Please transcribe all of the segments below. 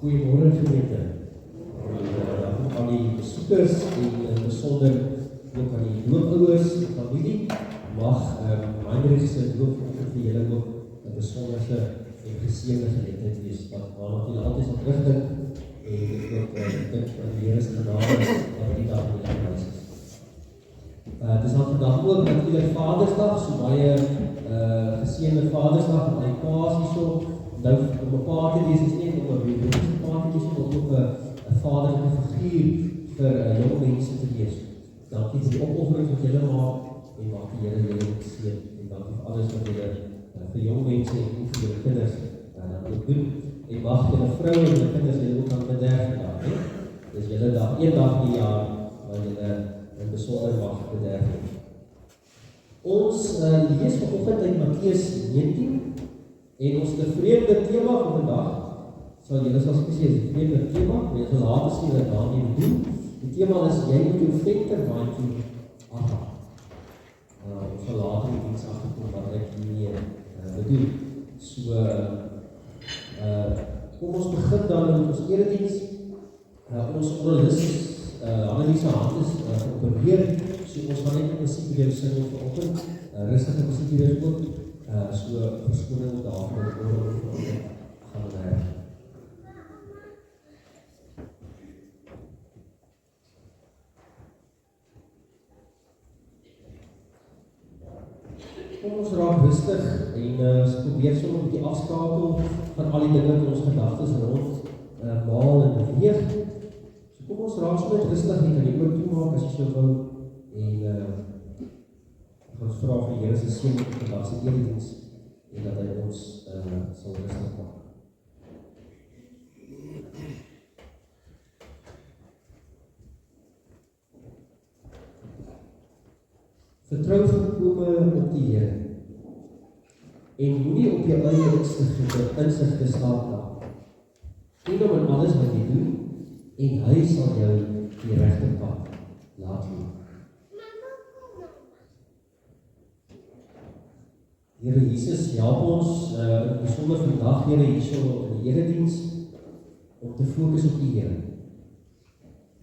Goeiemôre gemeente. Aan die besoekers en besonder ook aan die doopouers en familie. Mag Heinrich se doop vir julle ook 'n besonderse en geseënde geleentheid wees waarna julle altyd sal terugdink en dit ook dink aan die Here se genade wat die dag in die huis is. Dit is vandag ook natuurlik Vadersdag, so baie geseënde Vadersdag en al die paas hierso. Nou, om 'n pa te wees is nie om 'n biologiese pa te wees, maar ook 'n vaderlike figuur vir jong mense te wees. Dankie vir die opofferings wat julle maak en mag die Here julle seën. En dankie vir alles wat julle vir jong mense en vir julle kinders ook doen. En mag julle vroue en julle kinders julle ook aan bederf vandag. Dis julle dag, een dag in die jaar waar julle 'n besonder mag bederf. Ons lees vanoggend uit Matteus 19. En ons vreemde tema van vandag, sal julle sal sê, is die vreemde tema, maar jy sal later sien wat daarmee doen. Die tema is, jy moet jou venterbaantjie afhaal. Ons sal later die diens afgekom wat ek hiermee bedoel. So, kom ons begin dan met ons erediens. Ons onderlis, Annelies se hand is geopereer, so ons gaan net met musiek weer sing vanoggend. Rustige musiek weer ook. So verskoning daarvoor gaan werk. Kom ons raak rustig en probeer sommer 'n bietjie afskakel van al die dinge wat ons gedagtes rond maal en beweeg. So kom ons raak sommer rustig en kan jy oop toemaak as jy sou wou en ons vra vir die Here se seën op vandag se erediens en dat hy ons sal rustig maak. Vertrou volkome op die Here en moenie op jou eie insig geslaap raak. Ken hom in alles wat jy doen en hy sal jou die regte pad laat loop. Here Jesus, help ons in besonder vandag, Here, hierso in die erediens, om te fokus op die Here.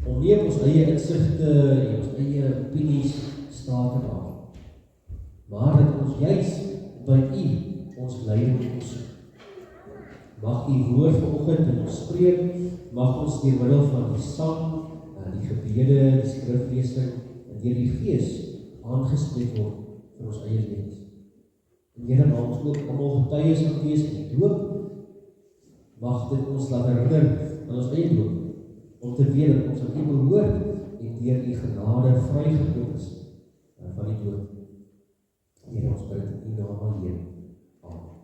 Om nie op ons eie insigte en ons eie opinies staat te maak, maar dat ons juis by U ons leiding soek. Mag U woord vanoggend in ons spreek, mag ons deur middel van die sang, die gebede, die skriflesing en deur die Gees aangespreek word vir ons eie lewens. En Here, mag ons ook almal getuies van wees in die doop. Mag dit ons laat herinner aan ons eie doop, om te weet dat ons aan U behoort en deur U genade vrygekoop is van die dood. Here, ons bid in U naam alleen. Amen.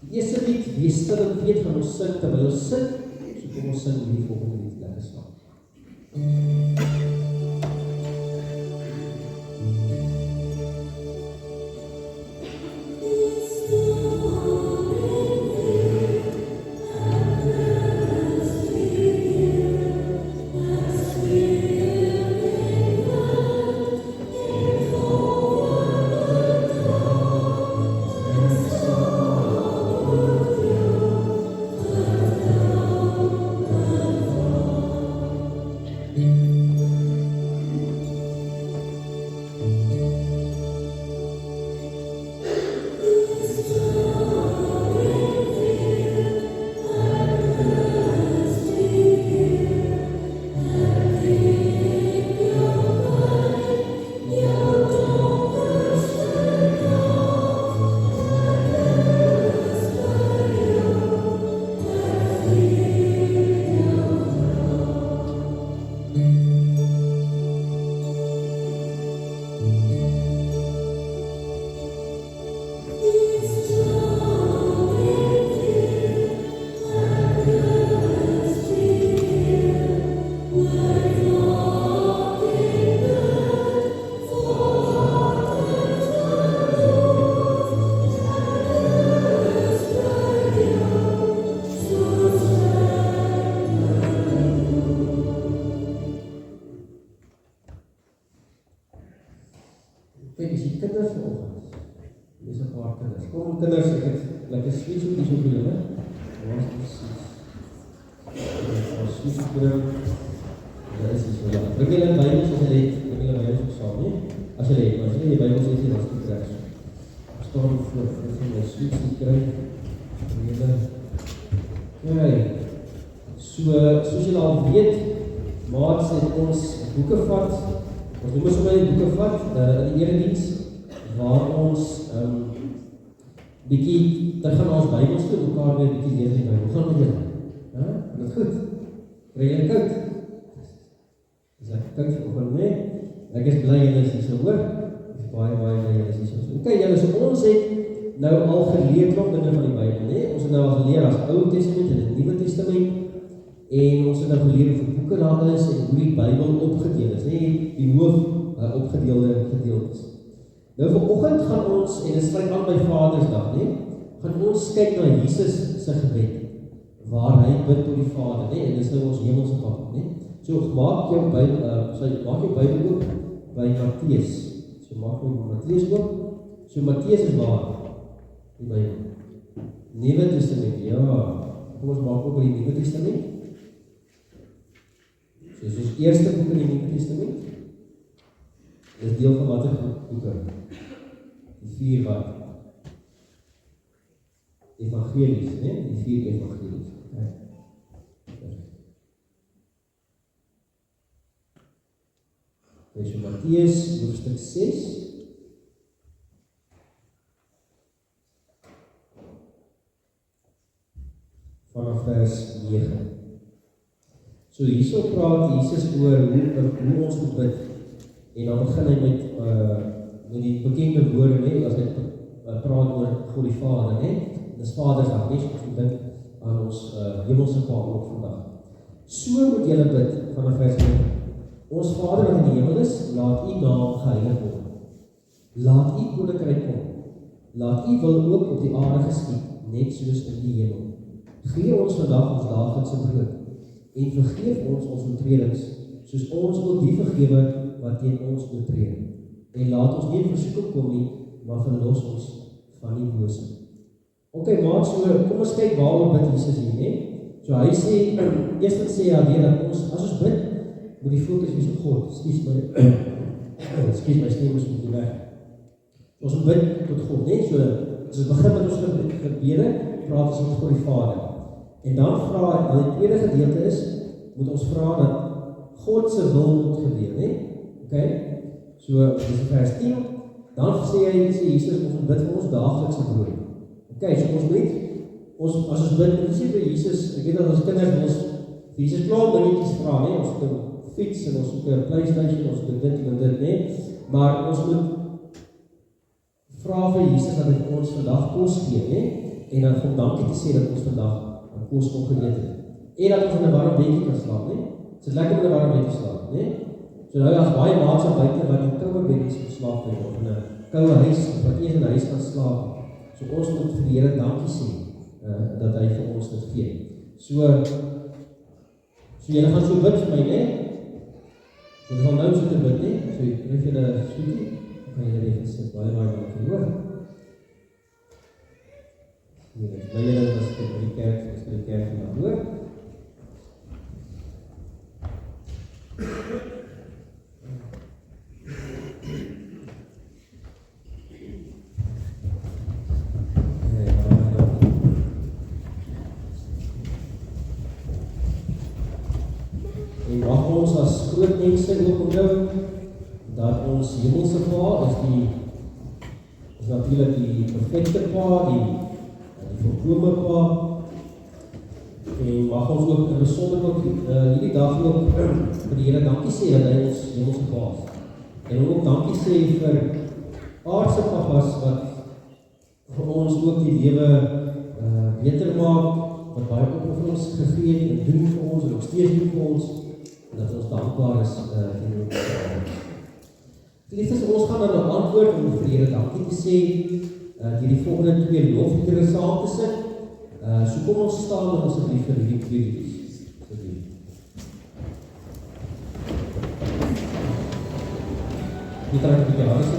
Die eerste lied, wie stil en weet van ons sing, terwyl ons sing, so kom ons sing die volgende lied, lekker saam. Kijk, is die kinders vanoggend? Dis 'n paar kinders. Kom kinders, ek het lekker sweet so hier so vir julle. Waar is precies? Ons soesbring, dat is iets wat ja. Bring julle Bybels as julle het, bring julle Bybels ook saam, nie? As julle het, maar as julle die Bybels het, dan is dit reg. Staan voor, ek gaan my soes nie kry. Kijk, soos julle al weet, Maats het ons boeke vat, ons noem ons die boeke vat, in die erediens, waar ons bietjie terug aan ons Bybels toe, mekaar weer bietjie leer die Bybel. Hoe gaan met julle? Gaan dit goed? Kry julle koud? Is lekker koud vanoggend, nee? Ek is bly julle is hier so hoor. Ek is baie bly julle is hier so. Ok, julle, so ons het nou al geleer klop dinge van die Bybel, nee? Ons het nou al geleer as Ou Testament en die Nuwe Testament. En ons het nou geleer of die boeke daar is en hoe die Bybel opgedeel is, nee? Die hoof opgedeelde gedeeltes. Nou vanoggend gaan ons, en dit sluit aan by Vadersdag, nee? Gaan ons kyk na Jesus se gebed, waar hy bid tot die Vader, nee? En dit is nou ons hemelse Vader, nee? So maak jou Bybel oop by Matteus. So maak jou Matteus oop. So Matteus is waar? Die Bybel. Nuwe Testament, ja. Kom ons maak op by die Nuwe Testament. So is ons eerste boek in die Nuwe Testament. Dit is deel van watter boeke? Die 4 wat? Evangelies, nee? Die 4 evangelies. Okay. So Matteus, hoofstuk 6. Vanaf vers 9. So hierso praat Jesus oor hoe ons moet bid. En dan begin hy met die bekende woorde, nee, as hy praat oor God die Vader, nee. Dis Vadersdag, nee, ons moet dink aan ons hemelse Vader ook vandag. So moet julle bid vanaf vers 9. Ons Vader wat in die hemel is, laat u naam geheilig word. Laat u koninkryk kom. Laat u wil ook op die aarde geskied, net soos in die hemel. Gee ons vandag ons daaglikse brood en vergeef ons oortredings, soos ons ook die vergewe wat teen ons oortree. En laat ons nie in versoeking kom nie, maar verlos ons van die bose. Ok, maat, so kom ons kyk waarom bid Jesus hier, nee? So hy sê, eerstens sê hy dat ons, as ons bid, moet die fokus wees op God. Excuse my stem is moet weg. Ons moet bid tot God, nee? So, as ons begin met ons gebede, praat ons met God die Vader. En dan die tweede gedeelte is, moet ons vra dat God se wil moet gebeur, nee? Ok? So, dis vers 10, dan sê Jesus, ons moet bid vir ons daaglikse brood. Ok, so ons moet, as ons bid, ons sê vir Jesus, ek weet dat ons kinders, ons vir Jesus klaar dingetjies vra, nee? Ons moet fiets, en ons moet PlayStation, ons moet dit en dit, nee? Maar ons moet vra vir Jesus dat hy ons vandag kos gee, nee? En dan God dankie te sê dat ons vandag kos opgeëet het. En dat ons in 'n warm bedjie kan slaap, nee? Dit is lekker om in 'n warm bed te slaap, nee? So nou as baie maats buite wat in koue bedjies geslaap het of in 'n koue huis of wat eers in 'n huis kan slaap. So ons moet vir die Here dankie sê dat hy vir ons dit gee. So julle gaan so bid vir my, nee? Julle gaan nou so te bid, nee? So kry julle soetie, kan julle dit sit baie dankie hoor. Nee, by julle was dit by die kerk vandag, hoor? En mag ons as groot mense ook onthou dat ons hemelse Pa is natuurlik die perfekte Pa, die volkome Pa, en mag ons ook in besonder ook hierdie dag ook vir die Here dankie sê dat hy ons hemelse Pa is. En ook dankie sê vir aardse papas wat vir ons ook die lewe beter maak, wat baie opofferings gegee het en doen vir ons en nog steeds doen vir ons, en dat ons dankbaar is teenoor ons. Liefdes, ons gaan dan 'n antwoord om vir die Here dankie te sê die volgende 2 lofliedere saam te sing. So kom ons staan met asseblief vir die 2 liedjies. Dit raak die jare se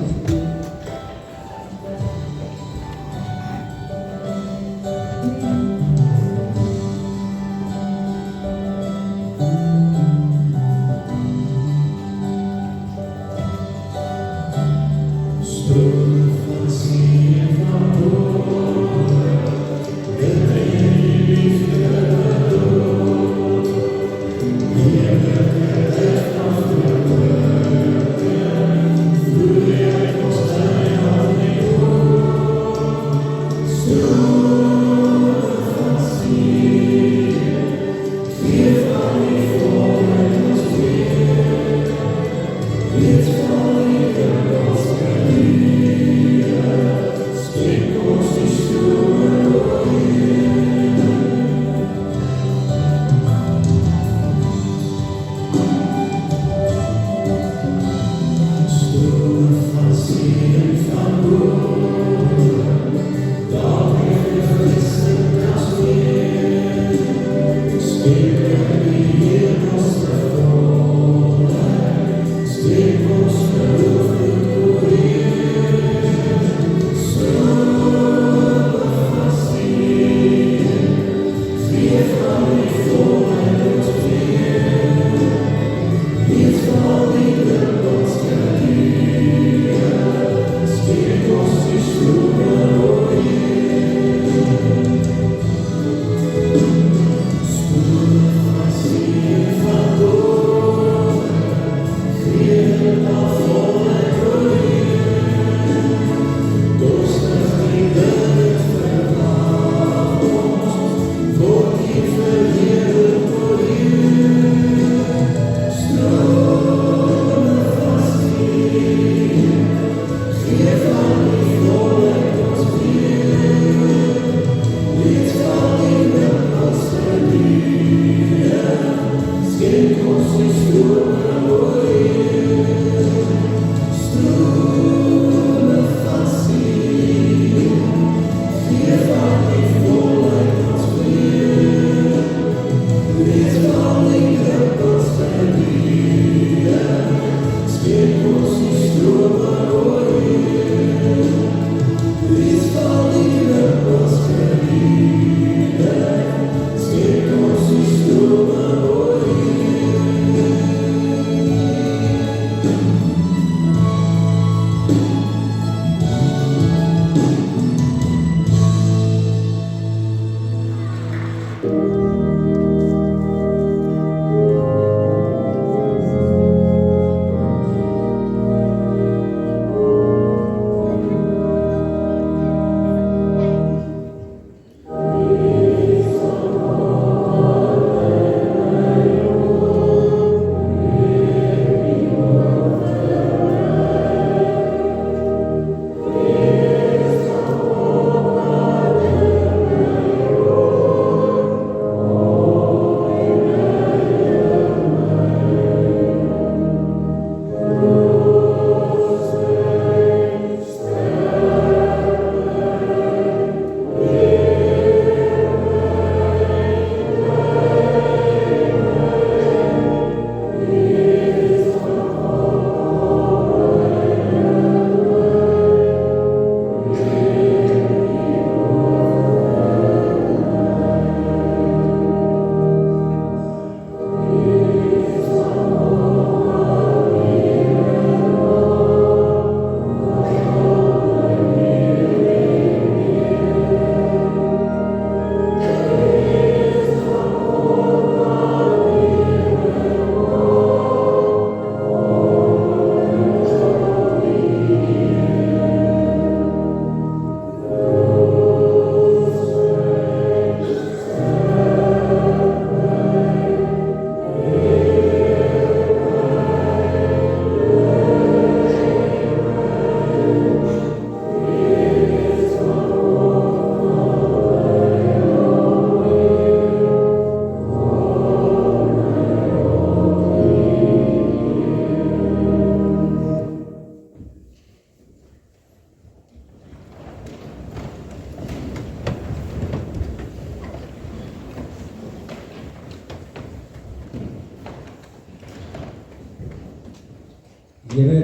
Here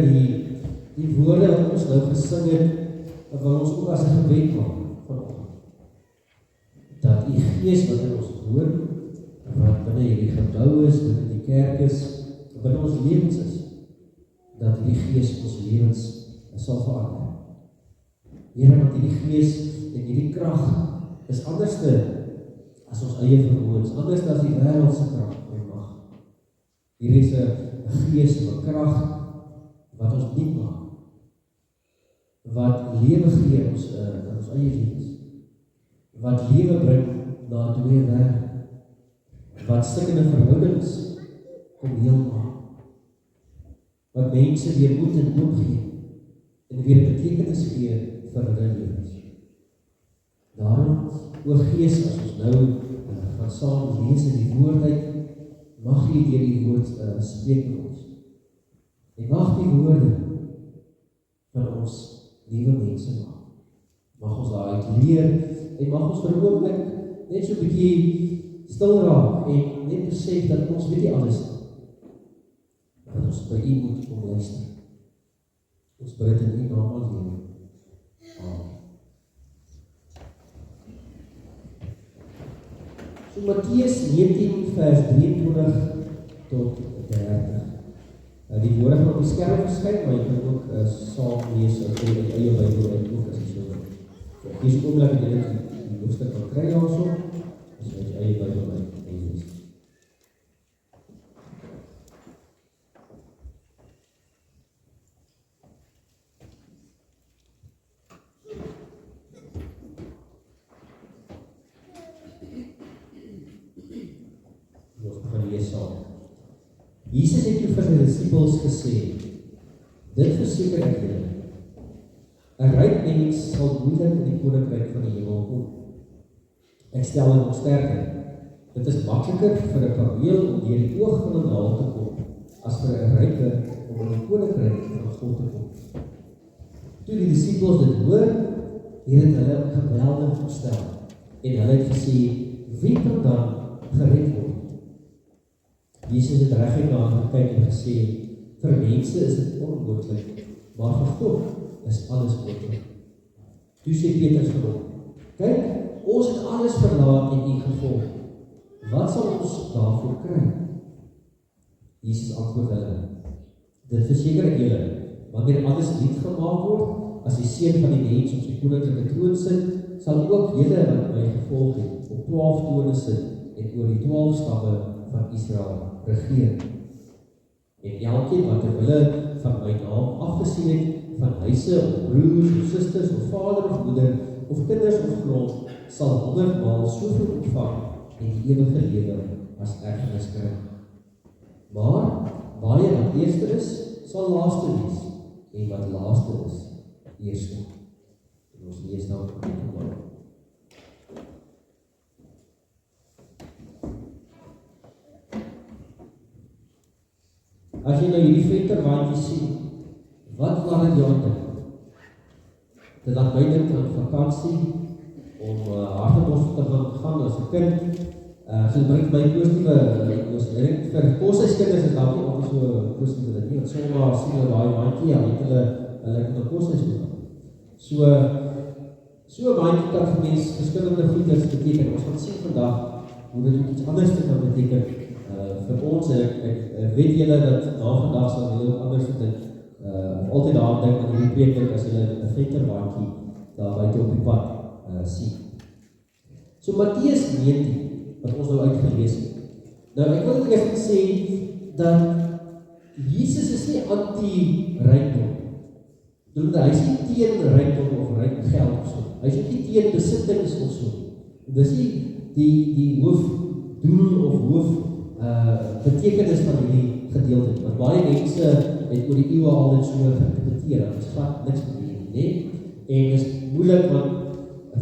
die woorde wat ons nou gesing het, wil ons ook as 'n gebed maak vanoggend. Dat die Gees wat in ons woon, wat binne hierdie gebou is, binne die kerk is, binne ons lewens is, dat die Gees ons lewens sal verander. Here, want hierdie gees en hierdie krag is anderste as ons eie vermoëns, anders as die wêreldse krag en mag. Hier is 'n gees van krag wat ons diep maak, wat lewe gee in ons eie lewens, wat lewe bring na 'n dooie wêreld, wat stikkende verhoudings kom heel maak, wat mense weer moed en hoop gee, en weer betekenis gee vir hulle lewens. Daarom, o Gees, as ons nou gaan saam lees in die woord uit, mag jy deur die woord spreek met ons. En mag die woorde van ons nuwe mense maak. Mag ons daaruit leer, en mag ons vir 'n oomblik net so 'n bietjie stil raak, en net besef dat ons weet nie alles nie. Dat ons by U moet kom luister. Ons bid in U naam alleen. Amen. So Matteus 19 vers 23 tot 30. Die woorde gaan op die skerm verskyn, maar jy kan ook saam lees of jy in eie Bybel uitkoop as jy so wil. Kies 'n oomblik en jy die hoofstuk kan kry daarso, as jy in eie Bybel uitlees. Jesus het toe vir sy disippels gesê, dit verseker ek julle, 'n ryk mens sal moeilik in die koninkryk van die hemel kom. Ek stel dit nog sterker, dit is makliker vir 'n kameel om deur die oog van 'n naald te kom, as vir 'n ryker om in die koninkryk van God te kom. Toe die disippels dit hoor, het hulle geweldig verstel, en hulle het gesê, wie kan dan gered word? Jesus het reguit na hulle gekyk en gesê, vir mense is dit onmoontlik, maar vir God is alles moontlik. Toe sê Petrus vir hom, kyk, ons het alles verlaat en U gevolg. Wat sal ons daarvoor kry? Jesus antwoord hulle, dit verseker ek julle, wanneer alles nuut gemaak word, as die seun van die mens op sy koninklike troon sit, sal ook julle wat my gevolg het, op 12 trone sit en oor die 12 stamme van Israel regeer. En elkeen wat terwille van my naam afgesien het, van huise of broers of susters of vader of moeder of kinders of grond, sal 100 maal soveel ontvang en die ewige lewe as erfenis kry. Maar baie wat eerste is, sal laaste wees, en wat laaste is, eerste. En ons lees dan vanmorgen. As jy nou hierdie venterwaandjie sien, wat laat dit jou dink? Dit laat my dink aan vakansie, om Hartebos te gaan as 'n kind. So dit bring my positiewe emosie. Vir koshuiskinders is dalk nie altyd so positief dit nie, want sommige sien hulle daai waandjie, ja, het hulle na koshuis toe. So 'n waandjie kan vir mense verskillende goeders beteken. Ons gaan sien vandag hoe dit iets anders kan beteken. Vir ons, ek weet julle dat na vandag sal julle anders dink, altyd daar dink aan die preek as julle 'n venterwaandjie daar buite op die pad sien. So Matteus 19, wat ons nou uitgelees het. Nou ek wil eers sê dat Jesus is nie anti-rykdom. Hy is nie teen rykdom of ryk geld of so. Hy is nie teen besittings of so. Dis nie die hoofdoel of betekenis van hierdie gedeelte. Want baie mense het oor die eeue al dit so geïnterpreteer, dat is glad niks beteken nie. En dis moeilik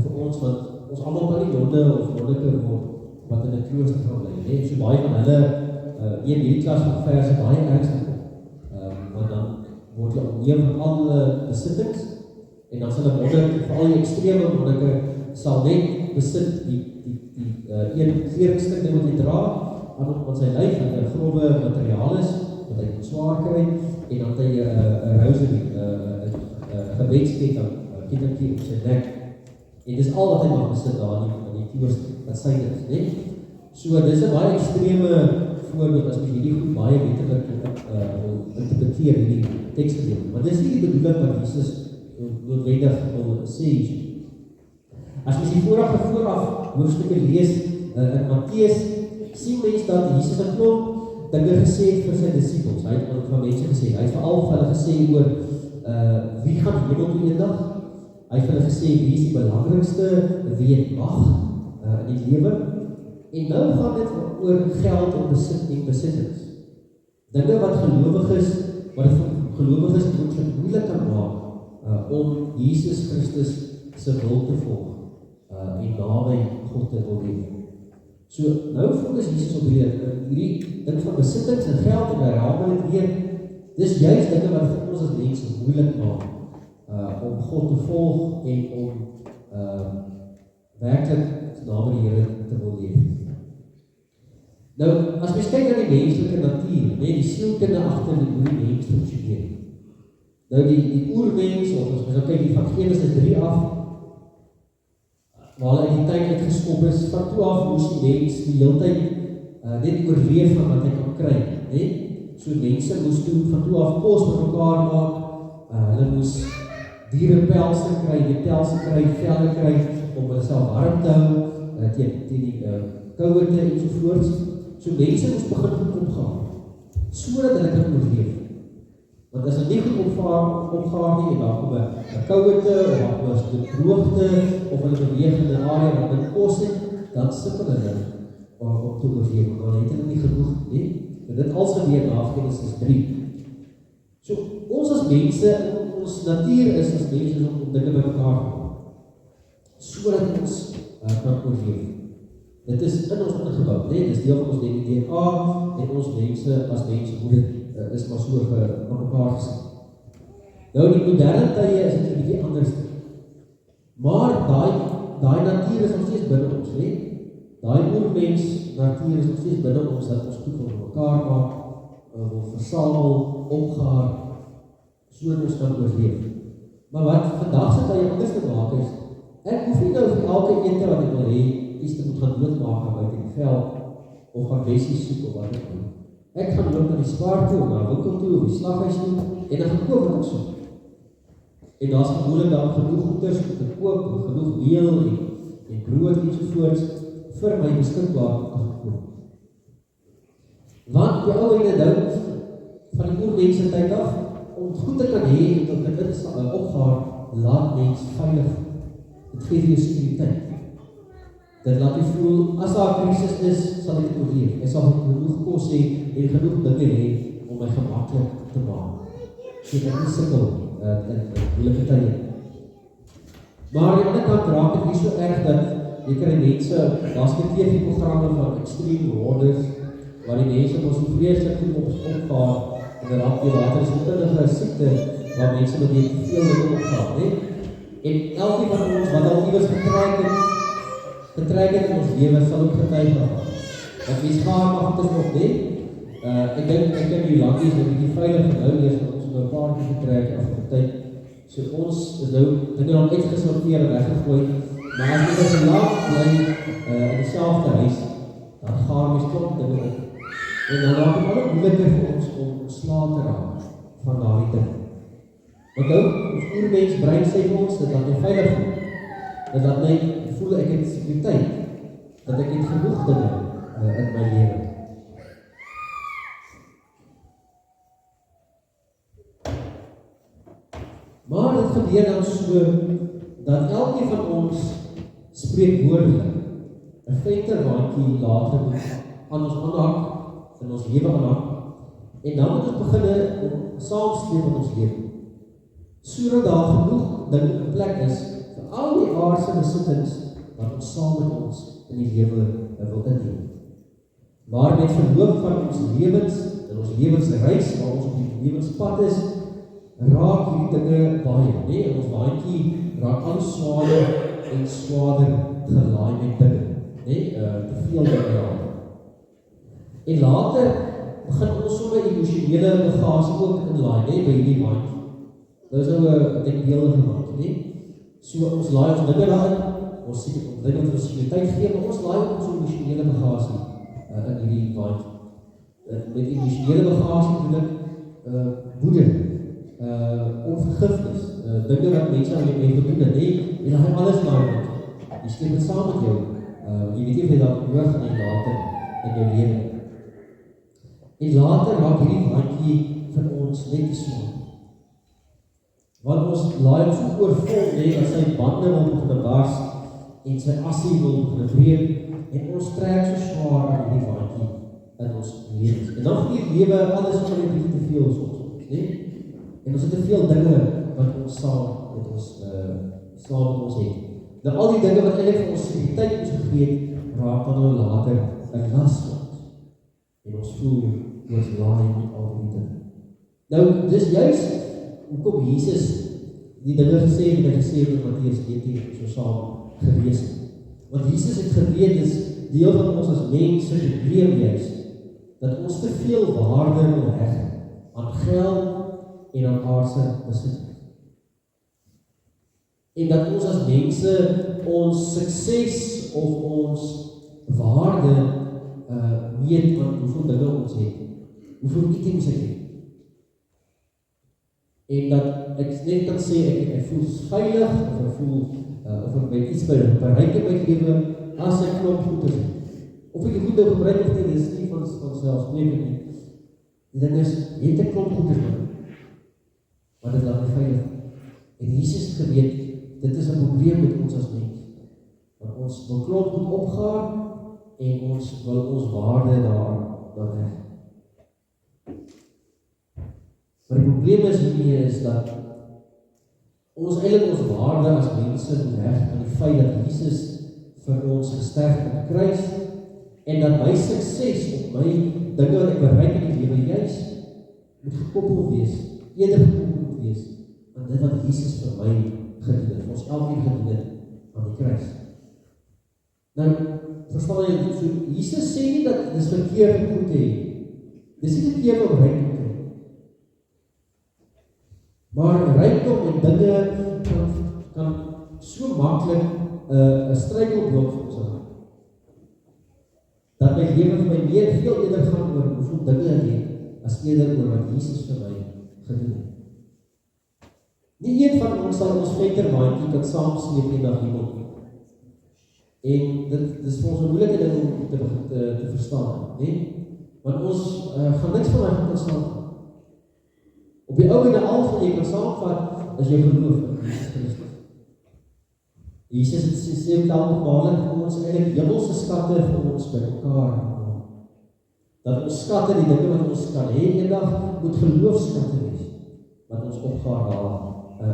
vir ons, want ons almal kan nie nonne of nonneke word wat in 'n klooster gaan bly, nee. So baie van hulle hierdie klas van verse baie ernstig op. Want dan word hulle opneem van al hulle besittings, en dan sal 'n monnik, veral die extreme monnike, sal net besit die een kleringstuk wat hy dra, aan sy lyf, wat 'n grove materiaal is, wat hy moet swaar kry, en dan het hy 'n rosary, 'n gebedsketting op sy nek. En dis al wat hy mag besit daar in die klooster, wat syne is, nee? So dis 'n baie extreme voorbeeld as mens hierdie goed baie letterlik interpreteer hierdie teksgedeelte. Want dis nie die bedoeling wat Jesus noodwendig wil sê. As mens die vooraf hoofstukke lees in Matteus, sien mens dat Jesus 'n klomp dinge gesê het vir sy disippels. Hy het van mense gesê, hy het veral vir hulle gesê oor wie gaan hemel toe eendag? Hy het vir hulle gesê wie is die belangrikste, wie het mag in die lewe? En nou gaan dit oor geld en besittings. Dinge wat gelowiges moeilik kan maak om Jesus Christus se wil te volg en naby God te wil leef. So nou fokus Jesus op hierdie ding van besittings en geld en herhaal dit weer. Dis juist dinge wat vir ons as mense moeilik maak om God te volg en om werklik naby die Here te wil leef. Nou, as mens kyk na die menslike natuur, die sielkunde agter hoe die mens funksioneer. Nou die oermens, of as mens kyk die van Genesis 3 af, waar hy die tyd uitgeskop is, van toe af moes die mens die hele tyd net oorleef van wat hy kan kry, So mense moes van toe af kos met mekaar maak, hulle moes dierepelse kry, pelse kry, velle kry, om hulle self warm te hou, teen die kouerte en sovoorts. So mense moes begin goed opgaan, sodat hulle kan oorleef. Want as hulle nie goed opgaan nie, en daar kom 'n kouerte, of daar kom 'n droogte, of hulle beweeg in 'n area wat min kos het, dan sukkel hulle om te oorleef, want dan het hulle nie genoeg nie. En dit als gebeur na Genesis 3. So ons as mense, ons natuur is as mense om dinge by mekaar te maak, sodat ons kan oorleef. Dit is in ons ingebou, dit is deel van ons DNA, en ons mense as mense moet dit is maar so van mekaar gesit. Nou die moderne tye is dit 'n bietjie anders. Maar daai natuur is nog steeds binne ons, Daai oermens natuur is nog steeds binne ons dat ons goed vir mekaar maak, wil versamel, omgaar, sodat ons kan oorleef. Maar wat vandag se tye anders te maak is, ek hoef nie nou vir elke ete wat ek wil hê, iets te moet gaan doodmaak aan buite die veld, of gaan bessies soek of wat ek wil. Ek gaan loop na die Spar toe, na die winkel toe, of die slaghuis toe, en dan gaan koop wat ek soek. En daar is gewoonlik dan genoeg goeders om te koop, genoeg meel en brood en sovoorts, vir my beskikbaar te koop. Want die ou ene dink van die oermense tyd af, om goed te kan hê en tot dit opgaar, laat mens veilig. Dit gee jou sekuriteit. Dit laat jy voel, as daar 'n krisis is, sal ek dit oorleef. Ek sal genoeg kos hê en genoeg dinge hê om my gemaklik te maak. So ek nie sukkel in moeilike tye. Maar aan die ander kant raak dit nie so erg dat jy kry mense, daar's die TV-programme van Extreme Hoarders, waar die mense ons so vreeslik goed opgaar, en dan raak die later is 'n kindige siekte, waar mense met die te veel dinge opgaar, En elkeen van ons wat al iewers getrek het in ons lewe, sal ook getuig daarvan. Dat mens gaar mag het is nog, Ek dink die lankies is 'n bietjie veilig nou eers, want ons nou 'n paar keer getrek af van tyd. So ons is nou dinge dan uitgesorteer en weggegooi. Maar as jy dan laat bly in dieselfde huis, dan gaan mens klomp dinge op. En dan raak dit baie moeiliker vir ons om ontslae te raak van daardie ding. Onthou, ons oermens brein sê vir ons, dit laat my veilig voel. Dit laat my voel ek het sekuriteit, dat ek het genoeg dinge in my lewe. Maar dit gebeur dan so, dat elkeen van ons spreek woordelik 'n venterwandjie later aan ons aanhak, in ons lewe aanhak, en dan moet ons begin saamstreef met ons lewe. Sodat daar genoeg dinge in plek is vir al die aardse besittings wat ons saam met ons in die lewe wil inneem. Maar met verloop van ons lewens, in ons lewensreis, waar ons op die lewenspad is, raak hierdie dinge baie, en ons waantjie raak al swaarder en swaarder gelaai met dinge, te veel dinge raak. En later begin ons sommer emosionele bagasie ook inlaai, by hierdie waantjie. Dit is nou 'n denkbeeldige waantjie, So ons laai ons dinge daarin, ons dinge wat ons sekuriteit gee, maar ons laai ons emosionele bagasie in hierdie waantjie. met emosionele bagasie bedoel ek, woede, onvergifnis, dinge wat mense aan jou mee gedoen het, jy laat alles maar met, jy sleep het saam met jou, jy weet nie of jy dat nodig gaan later in jou lewe. En later raak hierdie bandjie van ons net te swaar. Want ons laai ons so oorvol, dat sy bande wil begin bars, en sy asie wil begin breek, en ons trek so swaar aan hierdie bandjie in ons lewens. En dan vir die lewe, alles van die bietjie te veel soms, en ons het te veel dinge wat ons saam met ons het. Nou al die dinge wat eintlik vir ons sekuriteit ons gegee het, raak dan later 'n las vir ons. En ons voel ons laai met al die dinge. Nou, dis juist hoekom Jesus die dinge gesê het, wat hy gesê het in Matteus 19 so saam gewees het. Want Jesus het geweet, dis deel van ons as mense probleem juist, dat ons te veel waarde wil heg aan geld en aan aardse besittings. En dat ons as mense ons sukses of ons waarde meet aan hoeveel dinge ons het, hoeveel items ek het. En dat ek net kan sê, ek voel veilig, of ek voel, of ek by iets bereik in my lewe, as ek klop goed is. Of ek die goed nou gebruik of nie, dis nie van selfspreekend nie. Die ding is, het ek klop goed is, maar dit laat my veilig. En Jesus het geweet, dit is 'n probleem met ons as mens. Want ons wil klop goed opgaan, en ons wil ons waarde daar weg. Maar die probleem hiermee is dat ons eintlik ons waarde as mense reg aan die feit dat Jesus vir ons gesterf het op die kruis en dat my sukses of my dinge wat ek bereik in die lewe juis moet gekoppel wees, eerder gekoppel moet wees aan dit wat Jesus vir my gedoen het, ons elkeen gedoen het aan die kruis. Nou, verstaan jy, so Jesus sê nie dat dis verkeerd om goed te hê. Dis nie verkeerd om ryk te hê. Maar rykdom en dinge kan so maklik 'n struikelblok vir ons raak. Dat my lewe vir my veel eerder gaan oor hoeveel dinge ek het, as eerder oor wat Jesus vir my gedoen het. Nie een van ons sal ons ventermaatjie kan saamsleep eendag hemel nie. En dit is vir ons 'n moeilike ding om te verstaan, nee? Want ons gaan niks van my kan saam. Op die ou en al van jy kan saamvat, as jy geloof in Jesus Christus. Jesus het sê talmalig om ons eintlik hemelse skatte vir ons bymekaar. Dat ons skatte, die dinge wat ons kan hê, eendag moet geloofskatte wees, wat ons opgaar daar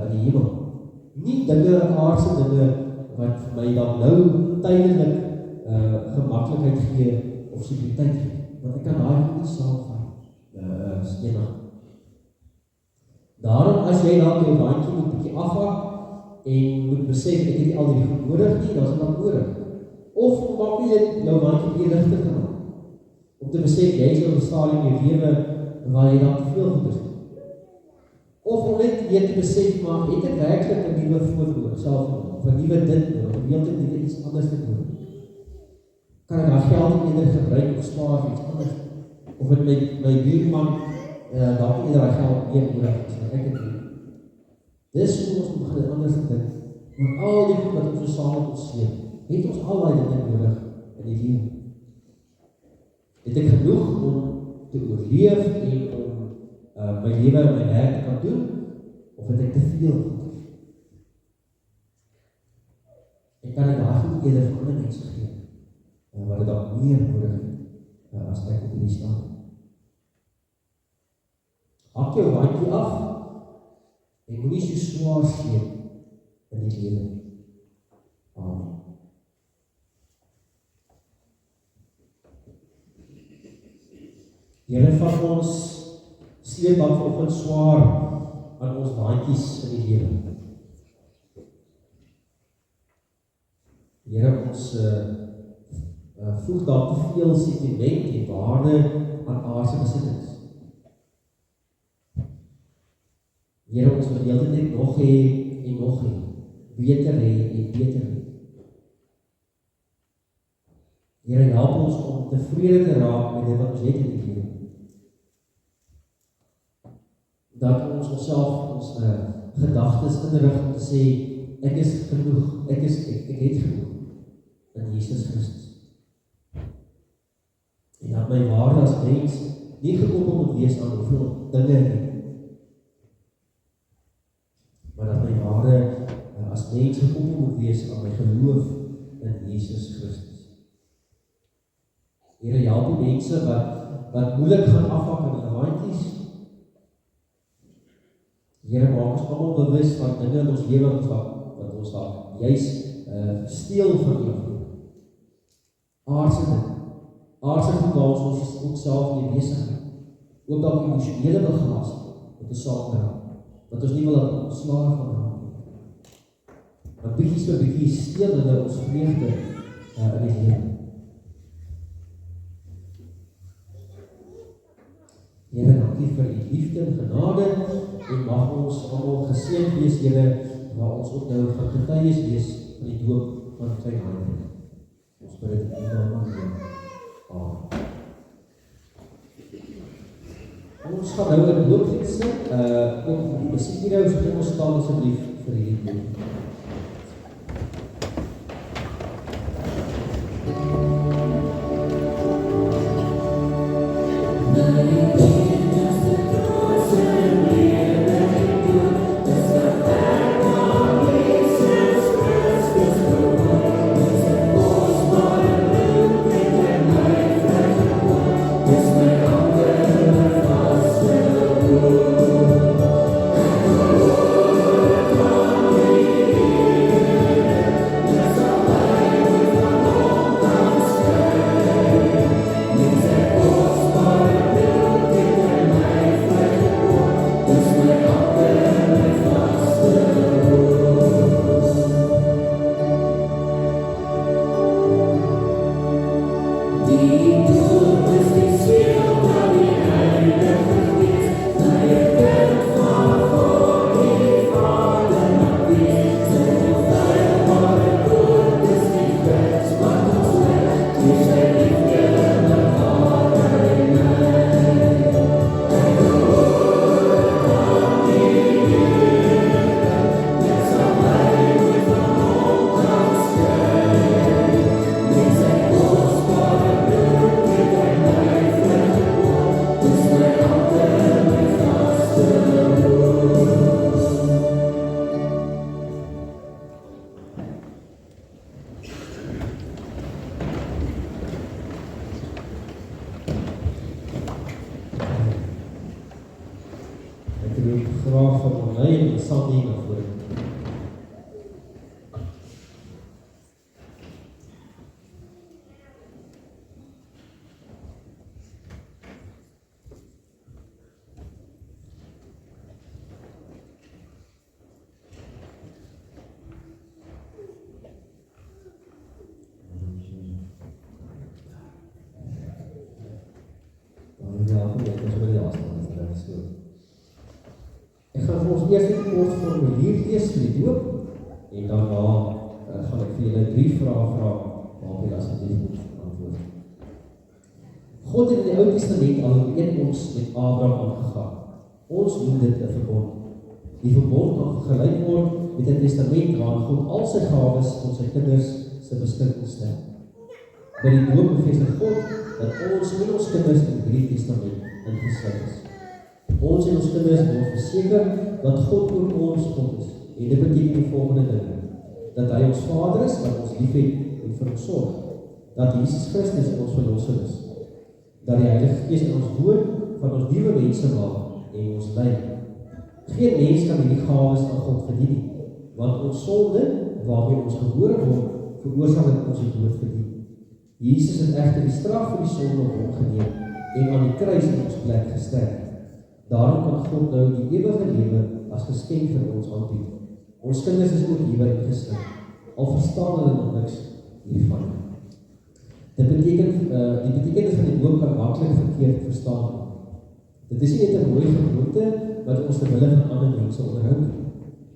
in die hemel. Nie dinge, aardse dinge, wat vir my dan nou tydelik gemaklikheid gee, of sekuriteit gee. Want ek kan daar nie saamvat, eendag. Daarom as jy dan jou bandjie moet bietjie afhak en moet besef ek het nie al die goed nodig nie, dan is dit dan nodig. Of maak nie jou bandjie bietjie ligter te maak. Om te besef jy is op 'n stadium in jou lewe waar jy dan te veel goed is. Of om net weer te besef maar het ek werklik 'n nuwe voorbeeld self of 'n nuwe dit nodig, of heeltyd nuwe iets anders te doen. Kan ek daai geld nie eerder gebruik of spaar vir iets anders? Of het my buurman dalk eerder daai geld meer nodig is, ek het nie. Dis hoe ons begin anders te dink. Maar al die goed wat ons saam met ons sleep, het ons al daai dinge nodig in die lewe. Het ek genoeg om te oorleef en om my lewe en my werk te kan doen, of het ek te veel? Ek kan ek daar goed eerder vir ander mense gee, wat het dan meer nodig as ek op hierdie staan. Hak jou bandjie af en moenie so swaar sleep in die lewe. Amen. Here, vat ons sleep dan vanoggend swaar aan ons bandjies in die lewe. Here, ons voeg daar te veel sentiment en waarde aan aardse besittings. Here, ons wil heeltyd net nog hê en nog hê, beter hê en beter hê. Here, help ons om tevrede te raak met dit wat ons het in die lewe. dat ons onsself, ons gedagtes inrig om te sê, ek is genoeg, ek het genoeg in Jesus Christus. En dat my waarde as mens nie gekoppel moet wees aan hoeveel dinge nie, maar dat my waarde as mens gekoppel moet wees aan my geloof in Jesus Christus. Here, help die mense wat moeilik gaan afhak in die raaitjies. Here, maak ons almal bewus van dinge in ons lewe wat ons dalk juis steel van jou. Aardse dinge. Aardse goed waar ons onsself mee besig hou. Ook dalk emosionele bagasie wat ons saamdra, wat ons nie wil dat ons slaag van raak nie. Maar bietjies vir bietjie steel hulle ons vreugde in die lewe. Here, dankie vir die liefde en genade en mag ons almal geseënd wees, Here, waar ons ook nou gaan getuies wees van die doop van klein Heinrich. Ons bid dit in die naam van Jesus. Amen. Ons gaan nou 'n dooplied sing. Ook die musiekvideo, so kom ons staan asseblief vir hierdie doop. Graag van my en Sandy na vore. Ek gaan vir ons eers 'n kort formulier lees vir die doop en daarna gaan ek vir julle 3 vrae vra waarop julle asseblief moet antwoord. God het in die Ou Testament al 'n ooreenkoms met Abraham aangegaan. Ons noem dit 'n verbond. Die verbond kan vergelyk word met 'n testament waarin God al sy gawes aan sy kinders se beskikking stel. By die doop bevestig God dat ons met ons kinders in die Nuwe Testament ingesluit is. Ons en ons kinders word verseker dat God oor ons God is. En dit beteken die volgende dinge: dat hy ons Vader is wat ons liefhet en vir ons sorg, dat Jesus Christus ons verlosser is, dat die Heilige Gees in ons woon, van ons nuwe mense maak en ons lei. Geen mens kan hierdie gawes aan God verdien nie, want ons sonde waarmee ons gebore word, veroorsaak dat ons die dood verdien. Jesus het egter die straf vir die sonde op hom geneem en aan die kruis in ons plek gesterf. Daarom kan God nou die ewige lewe as geskenk vir ons aanbied. Ons kinders is ook hierby ingesluit, al verstaan hulle nog niks hiervan. Dit beteken, die betekenis van die doop kan maklik verkeerd verstaan word. Dit is nie net 'n mooi gewoonte wat ons ter wille van ander mense onderhou nie.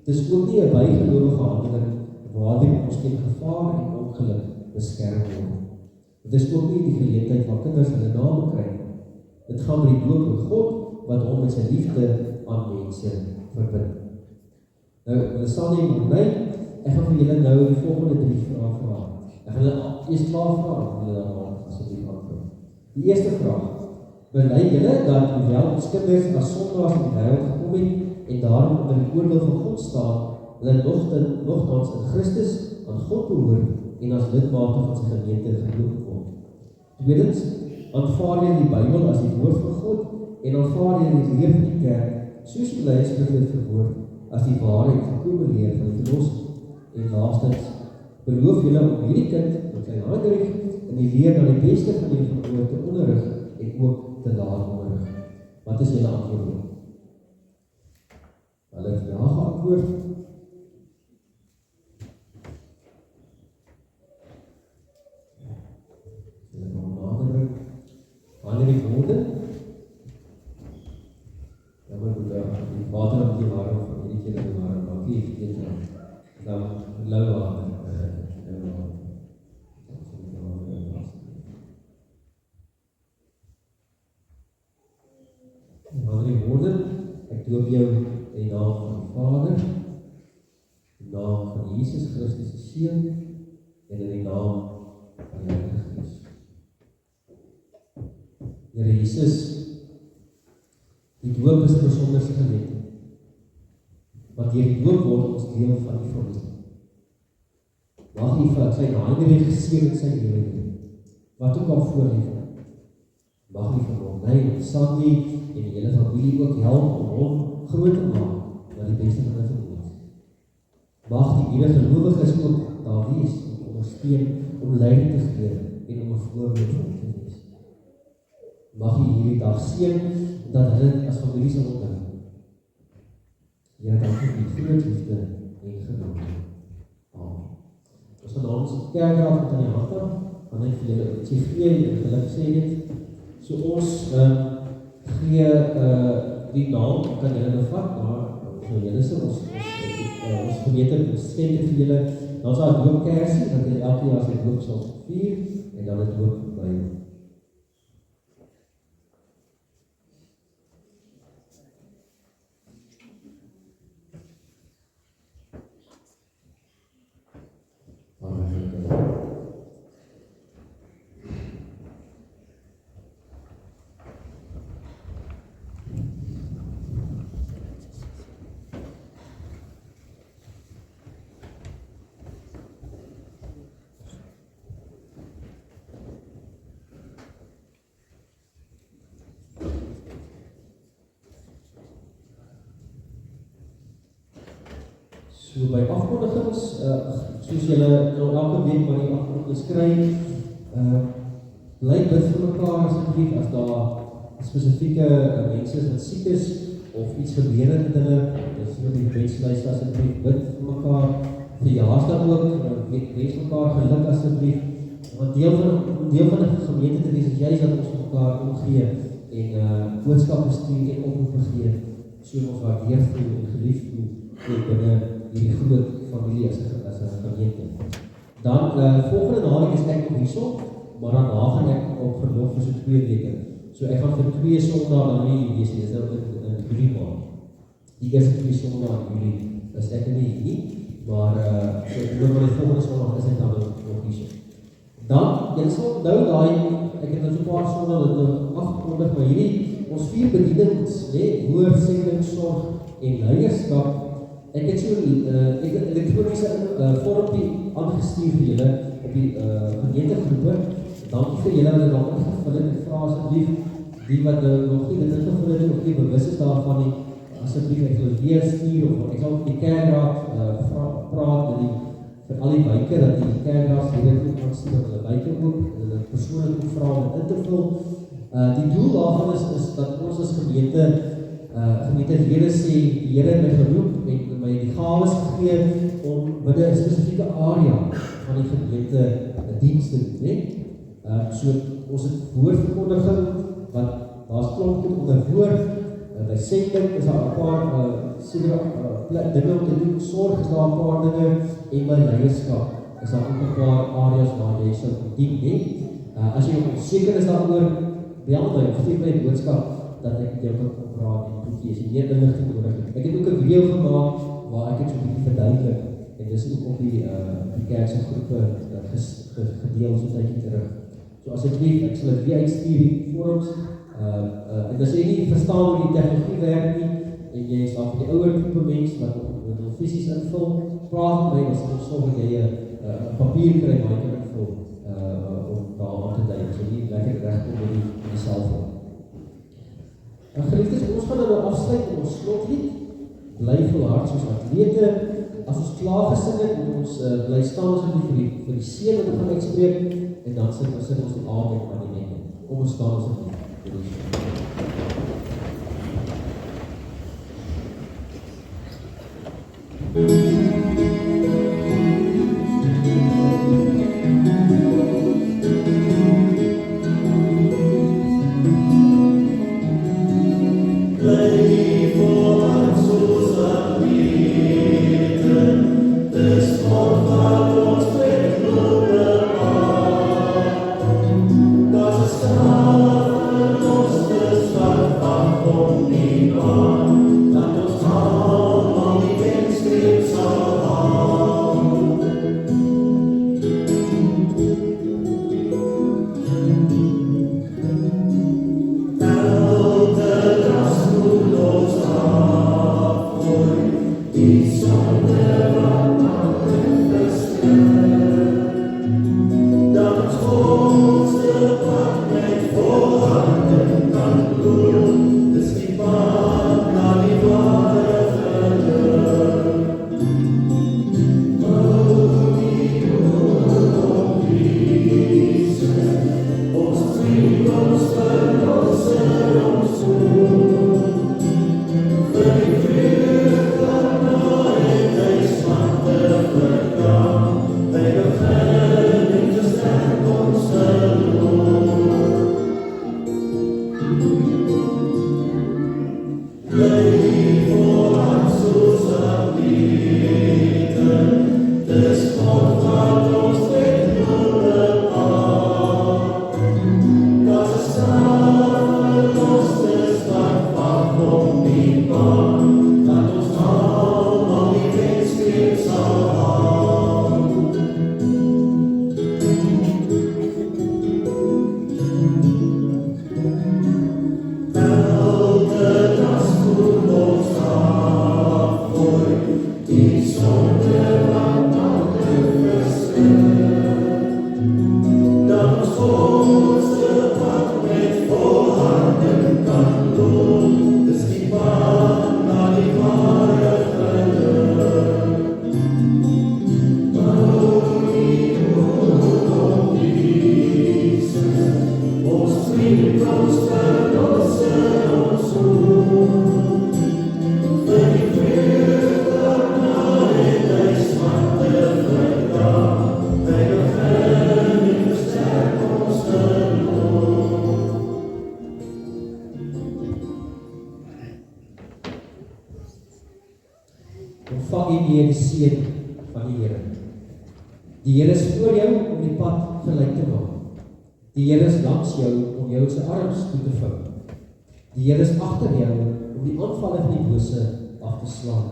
Dit is ook nie 'n bygelowige handeling waardeur ons teen gevaar en ongeluk beskerm word. Dit is ook nie die geleentheid waar kinders hulle name kry. Dit gaan met die doop oor God wat hom met sy liefde aan mense verbind. Nou, hulle sal nie met my, ek gaan vir julle nou die volgende 3 vrae vra. Ek gaan julle eers klaar vra, en julle dan asseblief antwoord. Die eerste vraag, bely julle dat hoewel ons kinders as sondaars in die wêreld gekom het en daarom onder die oordeel van God staan, hulle nogtans in Christus aan God behoort en as lidmate van sy gemeente gedoop word. Tweedens, aanvaar jy die Bybel as die woord van God en aanvaar jy die leer van die kerk, soos die Skrif dit verwoord, as die waarheid volkome leer van die verlossing. En laastens, beloof julle om hierdie kind, met klein Heinrich, in die leer na die beste van julle verhoor te onderrig en ook te laat onderrig. Wat is julle antwoord? Hulle het ja geantwoord. Julle kan nadruk. Heinrich Woorden. Ja, maar die water op die warm van hierdie keer in die warm bakkie verkeerd dan lauw water. Heinrich Woorden, ek doop jou in die naam van die Vader, in die naam van Jesus Christus die Seun en in die naam van die Heilige Gees. Here Jesus, die doop is 'n besonderse geleentheid. Want deur die doop word ons deel van die familie. Mag U vir klein Heinrich geseën in sy lewe, wat ook al voor lê. Mag U vir hom, en Sandy en die hele familie ook help om hom groot te maak na die beste van sy vermoë. Mag die Here gelowiges ook daar wees om ondersteun, om leiding te gee en om 'n voorbeeld vir hom te wees. Mag U hierdie dag seën dat hulle as familie sal onthou. Here, dankie vir die groot liefde en genade. Amen. Ons gaan ons kerkraad met aan die hand af, gaan ek vir julle ietsie gee en geluk sê net. So ons gee die naam, kan julle nou vat, maar so julle sê ons gemeente skenk vir julle, dan is daar 'n doopkersie, dat julle elke jaar sy doop sal vier, en dan 'n doop by julle. So by afkondigings, soos julle nou elke week by die afkondigings kry, bly bid vir mekaar asseblief as daar spesifieke mense is wat siek is of iets gebeur het met hulle, dis vir die wetslys asseblief bid vir mekaar, verjaarsdag ook, wens mekaar geluk asseblief, want deel van die gemeente te wees is juist dat ons mekaar omgee en boodskappe stuur en oproepe gee, so ons waardeer voel en gelief voel binne hierdie groot familie as 'n gemeente. Dan volgende naweek is ek nog hierso, maar dan gaan ek op verlof vir so 2 weke. So ek gaan vir 2 Sondae dan nie wees nie, dis nou in Julie maand. Die eerste 2 Sondae in Julie is ek nie hier, maar so ek hoor maar die volgende Sondag is ek dan nog hierso. Dan, jy sal onthou daai, ek het nou so 'n paar Sondae dit afgekondig, maar hierdie ons 4 bedienings, woord, sending, sorg en leierskap. Ek het so elektroniese vormpie aangestuur vir julle op die gemeentegroepe. Dankie vir julle wat dit daar ingevul het. Ek vra asseblief die wat nog nie dit ingevul het of nie bewus is daarvan nie, asseblief ek wil weer stuur of ek sal met die kerkraad praat vir al die wyke dat die kerkraad hierdie kan stuur dat hulle wyke ook hulle persoonlik vra om dit in te vul. Die doel daarvan is dat ons as gemeentelede sê die Here het my geroep en my die gawes gegee om binne 'n spesifieke area van die gemeente 'n diens te doen, so ons het woordverkondiging wat daar's klomp goed onder woord, by sending is daar 'n paar dinge om te doen, sorg is daar 'n paar dinge en by leierskap is daar ook 'n paar areas waar jy sou dien, as jy onseker is daaroor, bel my of stuur my 'n boodskap dat ek jou kan praat en boekie, as jy meer inligting nodig het. Ek het ook 'n video gemaak waar ek het so 'n bietjie verduidelik en dis ook op die kerkse groepe gedeel so tydjie terug. So asseblief, ek sal dit weer uitstuur die forums. En as jy nie verstaan hoe die tegnologie werk nie en jy is dan die ouer groepe mense wat wil fisies invul, praat met my, dan sal ons sorg dat jy 'n papier kry waar jy kan invul om daar aan te dui. So nie lekker regkom met die selfoon. Geliefdes, ons gaan nou afsluit met ons slotlied. Bly volhard soos atlete. As ons klaar gesing het, moet ons bly staan vir die seën wat ons gaan uitspreek en dan sit ons die amen aan die nek. Kom ons staan ons vir die ontvang jy weer die seën van die Here. Die Here is voor jou om die pad gelyk te maak. Die Here is langs jou om jou sy arms toe te vou. Die Here is agter jou om die aanvalle van die bose af te slaan.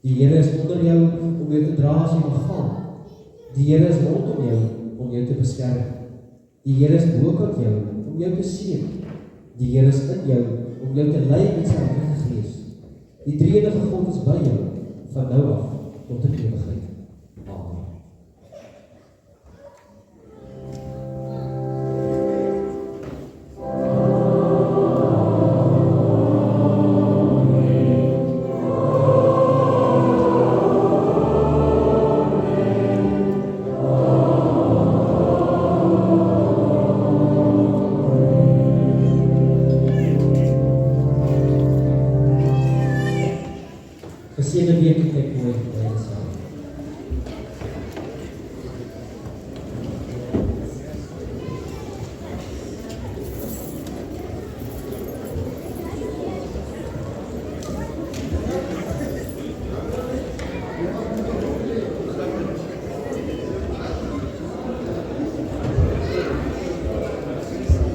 Die Here is onder jou om jou te dra as jy mag val. Die Here is rondom jou om jou te beskerm. Die Here is bokant jou om jou te seën. Die Here is in jou om jou te lei met sy Heilige Gees. Die drie-enige God is by jou van nou af tot in ewigheid. Amen.